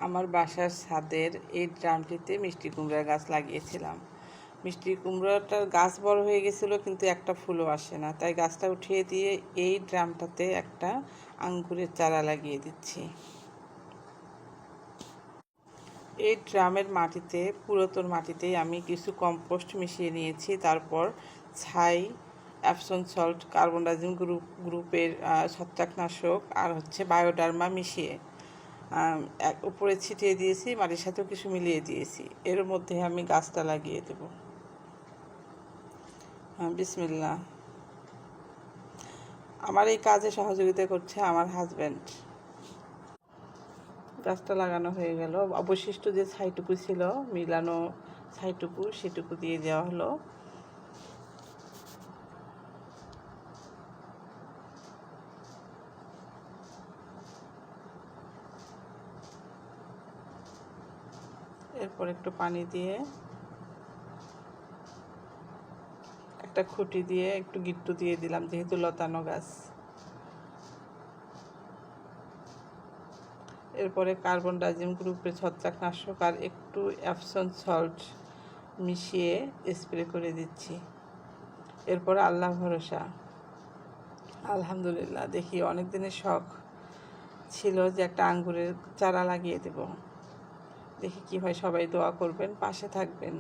আমার বাসার ছাদের এই ড্রামটিতে মিষ্টি কুমড়ার গাছ লাগিয়েছিলাম। মিষ্টি কুমড়াটার গাছ বড় হয়ে গেছিলো, কিন্তু একটা ফুলও আসে না। তাই গাছটা উঠিয়ে দিয়ে এই ড্রামটাতে একটা আঙ্গুরের চারা লাগিয়ে দিচ্ছি। এই ড্রামের মাটিতে, পুরাতন মাটিতেই আমি কিছু কম্পোস্ট মিশিয়ে নিয়েছি। তারপর ছাই, অ্যাপসন সল্ট, কার্বন ডাইজিং গ্রুপের ছত্রাকনাশক আর বায়োডার্মা মিশিয়ে উপরে ছিটিয়ে দিয়েছি। মাটির সাথেও কিছু মিলিয়ে দিয়েছি। এর মধ্যে আমি গাছটা লাগিয়ে দেব। বিসমিল্লাহ। আমার এই কাজে সহযোগিতা করছে আমার হাজব্যান্ড। গাছটা লাগানো হয়ে গেল। অবশিষ্ট যে ছাইটুকু ছিল, মিলানো ছাইটুকু, সেটুকু দিয়ে দেওয়া হলো। এরপর একটু পানি দিয়ে, একটা খুঁটি দিয়ে একটু গিট্টু দিয়ে দিলাম, যেহেতু লতানো গাছ। এরপরে কার্বন ডাইজিং গ্রুপের ছত্রাকনাশক আর একটু অ্যাপসন সল্ট মিশিয়ে স্প্রে করে দিচ্ছি। এরপর আল্লাহ ভরসা। আলহামদুলিল্লাহ। দেখি, অনেক দিনের শখ ছিল যে একটা আঙ্গুরের চারা লাগিয়ে দেব। দেখি কি হয়। সবাই দোয়া করবেন, পাশে থাকবেন।